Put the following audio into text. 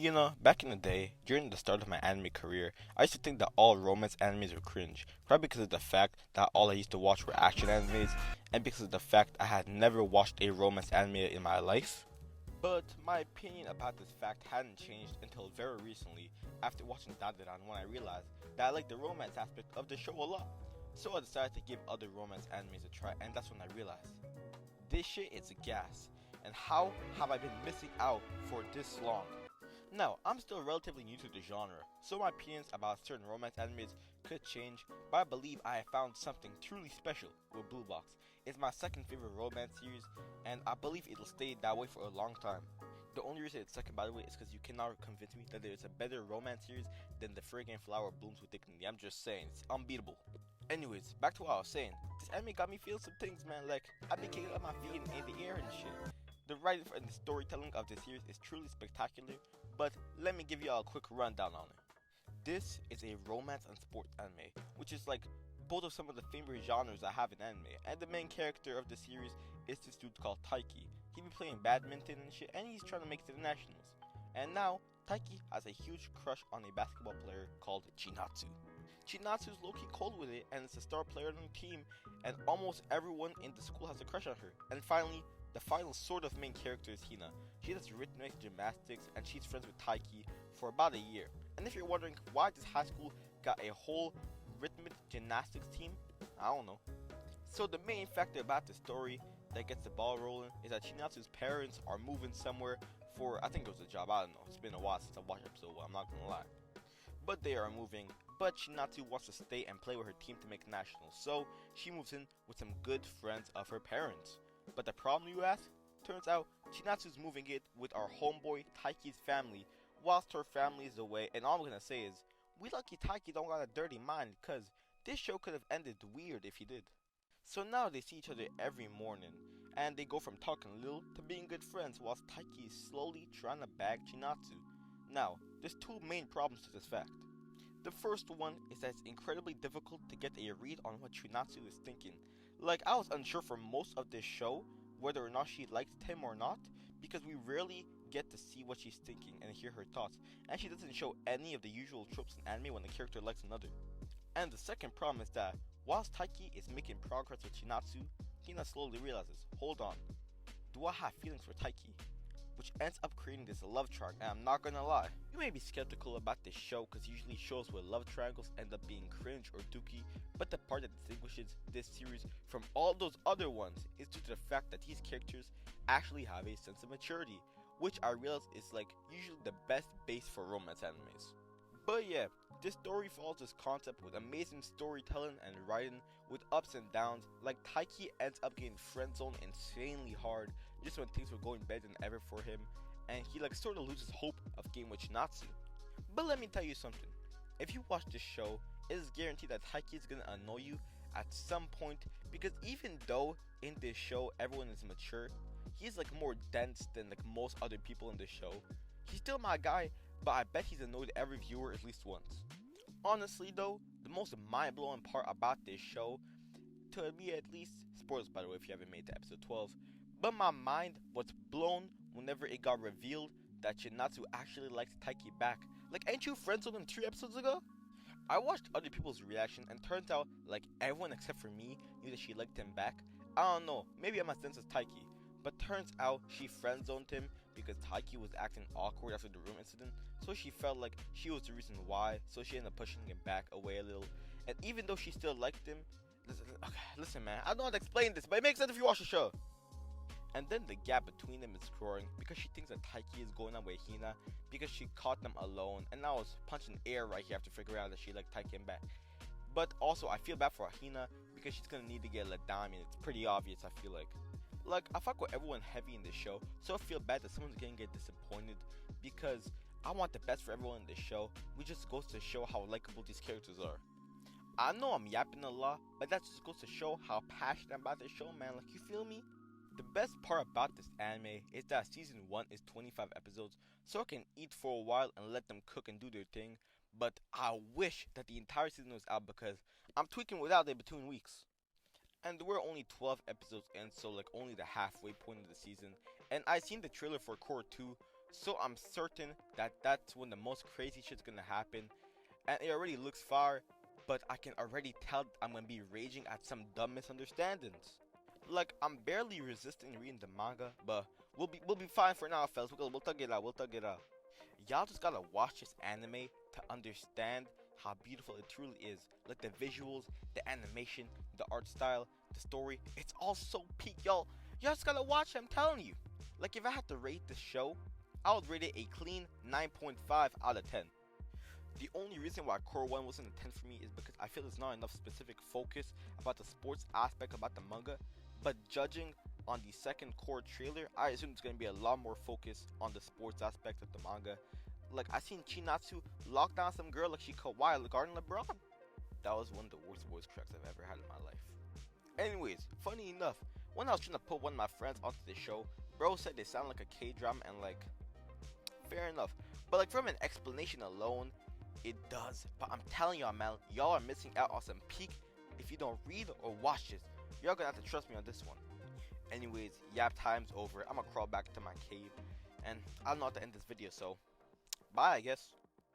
Back in the day, during the start of my anime career, I used to think that all romance animes were cringe, probably because of the fact that all I used to watch were action animes, and because of the fact I had never watched a romance anime in my life. But my opinion about this fact hadn't changed until very recently, after watching Dandadan, when I realized that I liked the romance aspect of the show a lot. So I decided to give other romance animes a try, and that's when I realized this shit is gas. And how have I been missing out for this long? Now, I'm still relatively new to the genre, so my opinions about certain romance animes could change, but I believe I have found something truly special with Blue Box. It's my second favorite romance series, and I believe it'll stay that way for a long time. The only reason it's second, by the way, is because you cannot convince me that there's a better romance series than The Fragrant Flower Blooms with Dignity. I'm just saying, it's unbeatable. Anyways, back to what I was saying. This anime got me feeling some things, man. Like, I've been kicking up my feet in the air and shit. The writing and the storytelling of this series is truly spectacular, but let me give you all a quick rundown on it. This is a romance and sports anime, which is like both of some of the favorite genres I have in anime, and the main character of the series is this dude called Taiki. He be playing badminton and shit, and he's trying to make it to the nationals. And now, Taiki has a huge crush on a basketball player called Chinatsu. Chinatsu's low-key cold with it, and is a star player on the team, and almost everyone in the school has a crush on her. And finally, the final sort of main character is Hina. She does rhythmic gymnastics, and she's friends with Taiki for about a year. And if you're wondering why this high school got a whole rhythmic gymnastics team, I don't know. So the main factor about the story that gets the ball rolling is that Chinatsu's parents are moving somewhere for, I think it was a job, I don't know. It's been a while since I watched episode 1, I'm not gonna lie. But they are moving, but Chinatsu wants to stay and play with her team to make nationals, so she moves in with some good friends of her parents. But the problem, you ask? Turns out Chinatsu's moving it with our homeboy Taiki's family, whilst her family is away, and all I'm gonna say is, we lucky Taiki don't got a dirty mind, cause this show could have ended weird if he did. So now they see each other every morning, and they go from talking little to being good friends, whilst Taiki is slowly trying to bag Chinatsu. Now, there's two main problems to this fact. The first one is that it's incredibly difficult to get a read on what Chinatsu is thinking. Like, I was unsure for most of this show whether or not she liked him or not, because we rarely get to see what she's thinking and hear her thoughts, and she doesn't show any of the usual tropes in anime when a character likes another. And the second problem is that, whilst Taiki is making progress with Chinatsu, Hina slowly realizes, hold on, do I have feelings for Taiki? Which ends up creating this love triangle, and I'm not gonna lie. You may be skeptical about this show because usually shows with love triangles end up being cringe or dookie, but the part that distinguishes this series from all those other ones is due to the fact that these characters actually have a sense of maturity, which I realize is like usually the best base for romance animes. But yeah, this story follows this concept with amazing storytelling and writing with ups and downs, like Taiki ends up getting friendzoned insanely hard just when things were going better than ever for him, and he like sort of loses hope of getting with Chinatsu. But let me tell you something, if you watch this show, it is guaranteed that Taiki is gonna annoy you at some point, because even though in this show everyone is mature, he's like more dense than like most other people in the show. He's still my guy, but I bet he's annoyed every viewer at least once. Honestly though, the most mind-blowing part about this show, to me at least, spoilers by the way if you haven't made it to episode 12, but my mind was blown whenever it got revealed that Chinatsu actually likes Taiki back. Like, ain't you friends with him 3 episodes ago? I watched other people's reaction and turns out like everyone except for me knew that she liked him back. I don't know, maybe I'm as sense as Taiki, but turns out she friend zoned him because Taiki was acting awkward after the room incident, so she felt like she was the reason why, so she ended up pushing him back away a little. And even though she still liked him, listen man, I don't know how to explain this, but it makes sense if you watch the show. And then the gap between them is growing because she thinks that Taiki is going on with Hina because she caught them alone, and now it's punching air right here to figure out that she liked Taiki back. But also I feel bad for Hina because she's gonna need to get let down. I mean, it's pretty obvious, I feel like. Like, I fuck with everyone heavy in this show, so I feel bad that someone's gonna get disappointed because I want the best for everyone in this show, which just goes to show how likable these characters are. I know I'm yapping a lot, but that just goes to show how passionate I'm about this show, man. Like, you feel me? The best part about this anime is that season 1 is 25 episodes, so I can eat for a while and let them cook and do their thing, but I wish that the entire season was out because I'm tweaking without it between weeks. And we're only 12 episodes in, so like only the halfway point of the season, and I seen the trailer for Core 2, So I'm certain that that's when the most crazy shit's gonna happen, and it already looks far, but I can already tell I'm gonna be raging at some dumb misunderstandings. Like, I'm barely resisting reading the manga, but we'll be fine for now, fellas. We'll thug it out. We'll thug it out. Y'all just gotta watch this anime to understand how beautiful it truly is. Like the visuals, the animation, the art style, the story. It's all so peak, y'all. Y'all just gotta watch it, I'm telling you. Like, if I had to rate this show, I would rate it a clean 9.5 out of 10. The only reason why Core 1 wasn't a 10 for me is because I feel there's not enough specific focus about the sports aspect about the manga, but judging on the second Core trailer, I assume it's going to be a lot more focus on the sports aspect of the manga. Like, I seen Chinatsu lock down some girl like she Kawhi regarding LeBron. That was one of the worst voice cracks I've ever had in my life. Anyways, funny enough, when I was trying to put one of my friends onto the show, bro said they sound like a K-drama, and like, fair enough. But like, from an explanation alone, it does. But I'm telling y'all, man, y'all are missing out on some peak if you don't read or watch this. Y'all gonna have to trust me on this one. Anyways, yap time's over. I'm gonna crawl back to my cave, and I don't know how to end this video, so bye, I guess.